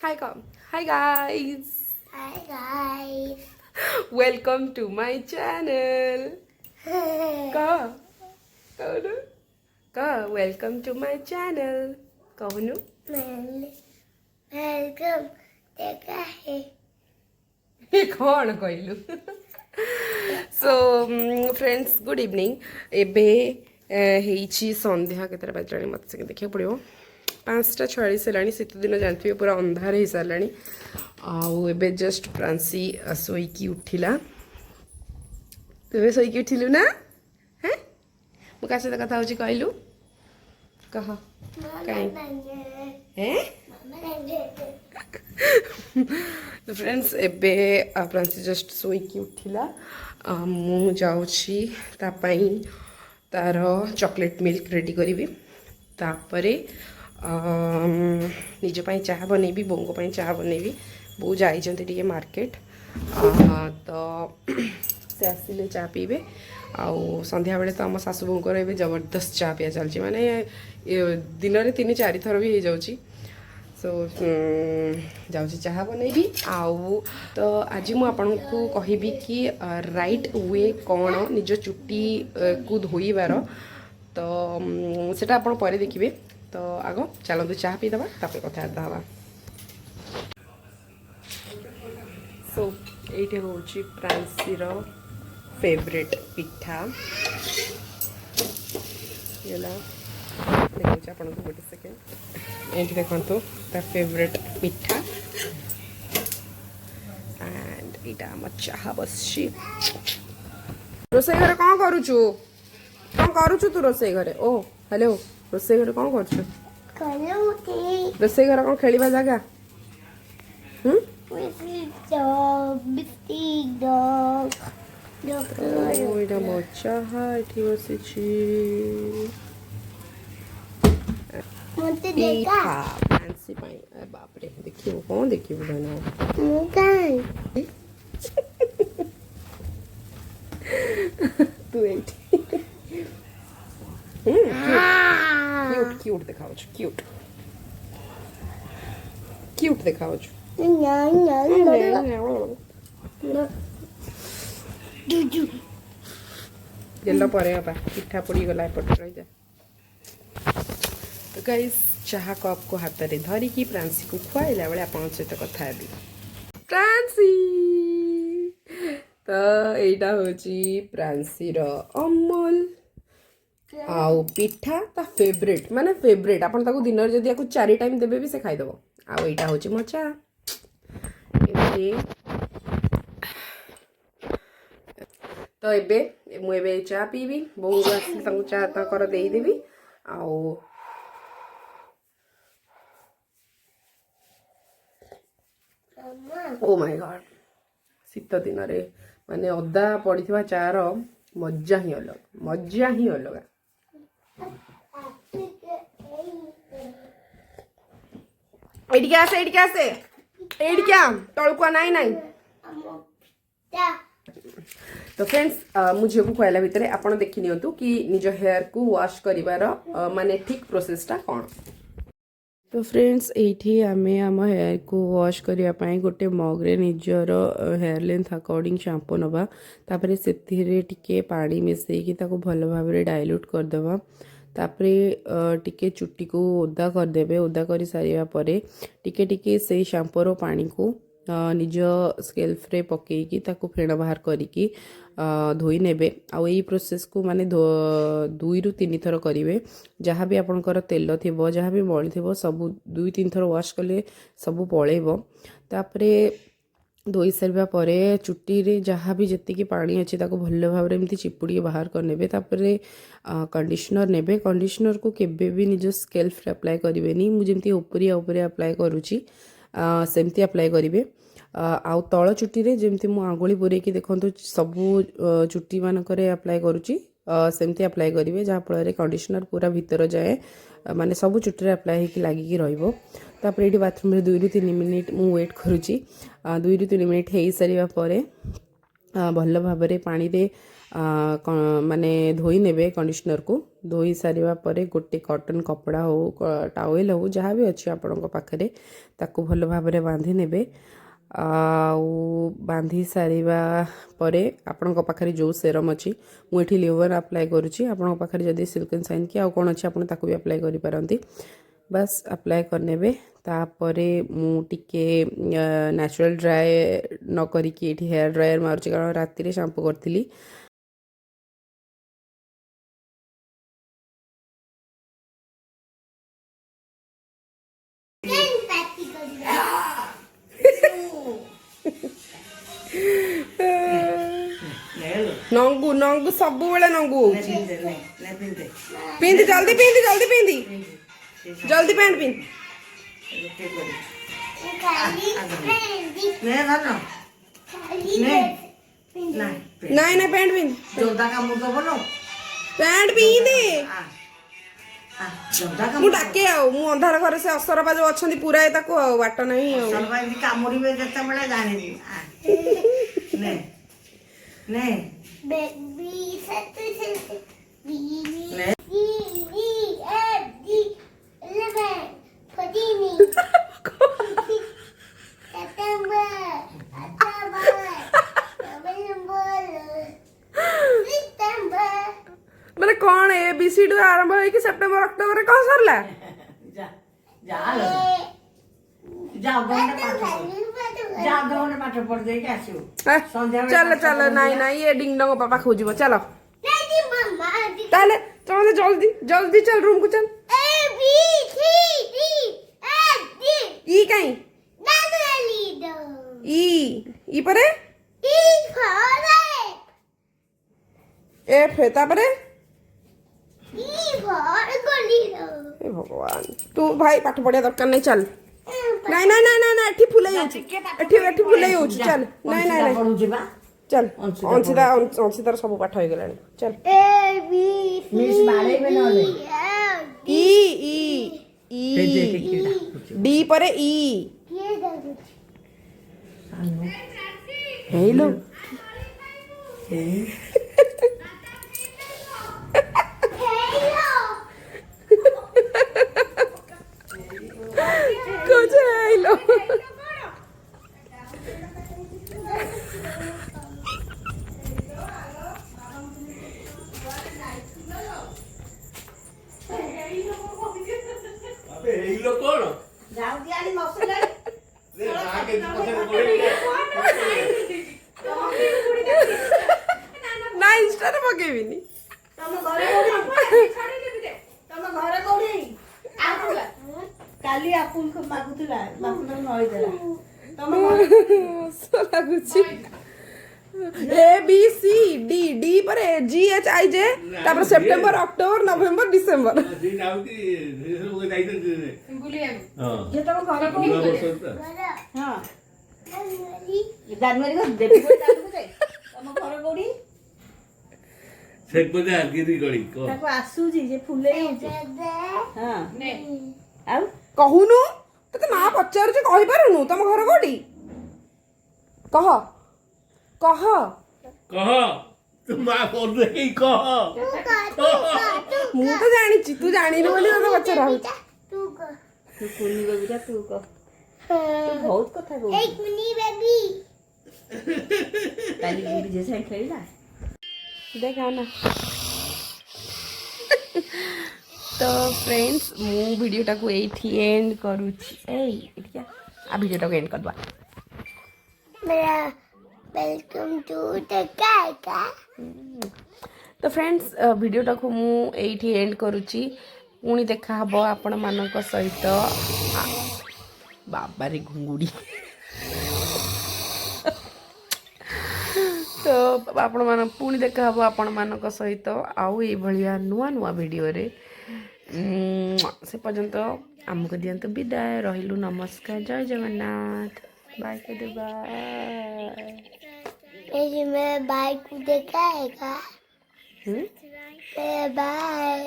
Hi, hi guys. Hi guys. Welcome to my channel. Ka, कहनु का welcome to my channel. कहनु Welcome. देखा है कौन कहलु सो फ्रेंड्स गुड इवनिंग एबे ହେଇଛି ସନ୍ଧ୍ୟା କେତେଟା ବାଜିଲାଣି ମୋତେ ସେକେ ଦେଖିବାକୁ ପଡ଼ିବ 5:46 ହେଲାଣି ଶୀତ ଦିନ ଜାଣିଥିବେ ପୁରା ଅନ୍ଧାର ହେଇସାରିଲାଣି ଆଉ ଏବେ ଜଷ୍ଟ ପ୍ରାନ୍ସି ଶୋଇକି ଉଠିଲା ତୁ ଏବେ ଶୋଇକି ଉଠିଲୁ ନା ହେଁ ମୁଁ କାହା ସହିତ କଥା ହେଉଛି କହିଲୁ କହ କାଇଁ ହେଁ तो फ्रेंड्स एबे प्रांसी जस्ट शोईकी उठिला मु जाऊँगी तापाई तार चॉकलेट मिल्क रेडी करी तापरे निजपाई चाह बनैबी बोंगो पाई चाह बनैबी बो जाइए मार्केट तो से आसिले चाह पीबे आउ संध्या बेले तो आम सासू बोंकर ए जबरदस्त चाह पिया चलती माने दिन में 3-4 थर भी हो जाऊँगी सो जाऊँगी चाह बनैबी आउ तो आज मु आपको कहबी कि राइट वे कौन निज चुट्टी को धोइबार तो सेटा आपण परे देखिबे तो आग चलतु चाह पीदबा तापर कथबार्ता हवा सो ये हूँ प्रांसीर फेवरेट पिठा देखा आपको गोटे सेकेंड ये देखु ता फेवरेट पिठा एंड यहाँ आम चाह बस रोसे घर कौन करुचु तू रोसे घरे ओ हेलो रोसे घर कौन करुचु रोसे घर कौन खेलिबा जगह यहाँ मो चाह ये बसी पिठा फैंसी पाई बाप रे देखियो कौन देखियो बहना तू एठी क्यूट क्यूट दिखाओ क्यूट क्यूट दिखाओ जेल परे बापा पिठा पड़ी गला एपटे रही जा तो गाइस चाह कप को हाथ में धरिकी प्रांसी को खुआइला बेले आप सहित कथा हेबी प्रांसी तो यहाँ हूँ प्रांसीर अमूल आउ पिठा ता फेवरेट माने फेवरेट आपन ताको दिन में जदि 4 टाइम देबे भी से खाइदब आउ यहाँ हूँ मो चा तो एबे मुझे चा पीबी बोऊ आसी चा ताकर देदेवी आउ ओ माय गॉड शीत दिन रे माने अदा पड़ी चार मजा ही अलग तलकुआ नाई नाई तो फ्रेंड्स मुझे को खुआला भितर आपण देखि नियंतु कि निज हेयर को वॉश करिवार माने ठीक प्रोसेसटा कौन तो फ्रेंड्स ये आम आम हेयर को वॉश करने गोटे मग्रे निजर हेयर लेंथ अकॉर्डिंग शैम्पू नवा तापरे से टिके पानी मिसेकी भल भाव डाइल्यूट करदेवा तापरे टिके चुट्टी को ओदा करदेवे ओदा कर सारिया परे टिके टिके से शैम्पूर पानी को निज स्केल्फ रे पकईकी ताको फेण बाहर करिकी धोई नेबे आउ यही प्रोसेस को माने 2 ରୁ 3 थर करेंगे जहाँ भी आपंकर तेल थी जहाँ भी मली थी सब 2-3 थर वॉश कले सब पलैब तापरे धोई सारा पर चुट्टी रे जहाँ भी जी पानी अच्छे भल भाव में चिपुड़ी बाहर करने तापरे कंडीशनर नेबे कंडीशनर को केबे भी निज स्केल्फ रे अप्लाई करेंगे मुझे उपरिया उपरिया अप्लाई करुँची सेमती अप्लाई करेंगे आउ तल चुट्टी रे जेमती मु आंगुली पुरेकी देखंतु सबू चुट्टी मानकरे अप्लाई करुची सेमती अप्लाई करेंगे जहाँ फल कंडीशनर पूरा भीतर जाए माने सबू चुट्टी रे अप्लाई होगी लगिकी रहिबो तापर ये बाथरूम रे 2 ରୁ 3 मिनिट मु वेट करुची 2 ରୁ 3 मिनिट हो सारा पर भल भाव पानी रे माने धोई नेबे कंडीशनर को धोई सारिबा परे गोटे कॉटन कपड़ा हो टावेल हो जहाँ भी अच्छी आपण पाखे ताकू भल भाव बांधी नेबे बांधी सारिबा परे आपण पाखे जो सेरम अच्छी मुझे लिवर अप्लाई करुच्ची आपण पाखे जदि सिल्क एंड शाइन कि आउ कौन अच्छी आपण ताकू भी अप्लाई करि पारंती बस अप्लाई करनेबे तापरे मु टिके नेचुरल ड्राए न करिकी एठी हेयर ड्रायर मारुची कारण राति रे शैम्पू करथिली नंगू नंगू सब बेले नंगू पिंदी जल्दी पिंदी जल्दी पिंदी जल्दी पैंट पिंद नहीं नहीं पैंट पिंद पैंट पिंदे मु डाके आउ मु अंधार घर से असरपा जो अच्छा पूरा ताको बाट नहीं Baby, September, October, November, December. मैंने कौन ए बी सी डी आरंभ है कि सितंबर अक्टूबर में कौन सरला चल चल नहीं नहीं ये डिंग डोंग पापा खोजिबो चलो ताले चल जल्दी जल्दी चल रूम को चल A B C D F G ई कहीं ई परे E for एफ है तापरे E for Goliro. ए भगवान तू भाई पाठ पढ़िया दरकार नहीं चल नहीं नहीं नहीं नहीं एठी फुले जाउची एठी फुले जाउची चल नहीं नहीं नहीं चल अंशिता सब पाठ हो गलानी चल A B C D F G E E E D परे ई हेलो कुछ हेलो ना इंस्टा रे पकेबिनी काली आपुल को मागुतला बापुना नई देला लाଗୁଛି A B C D D पर जी एच आई जे तापर सितंबर अक्टोबर नवंबर डिसेंबर जे तम घर को हां जनवरी को देवी को जाते तम घर कोडी सेट बजा गिरी गड़ी को ताको आसु जी जे फुले होचे हां ने आउ कहूनु तते ना पचार जे कहि पारुनु तम घर कोडी कह कह कह तू मां बोल रही कह मु तो जानि छि तू जानि न बोली तते पचार हो तू को तू कुनी बेबीटा तू को तू बहुत कथा को एक मिनी बेबी काली गुडी जे साइ खेला देखा ना तो फ्रेंड्स मु वीडियोटा को एठी एंड करूछि ए एटिया आ वीडियोटा को एंड कर दवा मेरा वेलकम टू द काका तो फ्रेंड्स वीडियोटा को मु एठी एंड करूछि पुणी देखा हबो आपण मानक सहित बाबा रे घुंगुड़ी तो आपण मान पुणी देखा हबो आपण मानक सहित आउ ए भलिया नुआ नुआ वीडियो रे से पर्यंत आमको दियंत विदाय रहिलु नमस्कार जय जगन्नाथ बाय के दे बाय ये मेरा बाइक को देखा है का बाय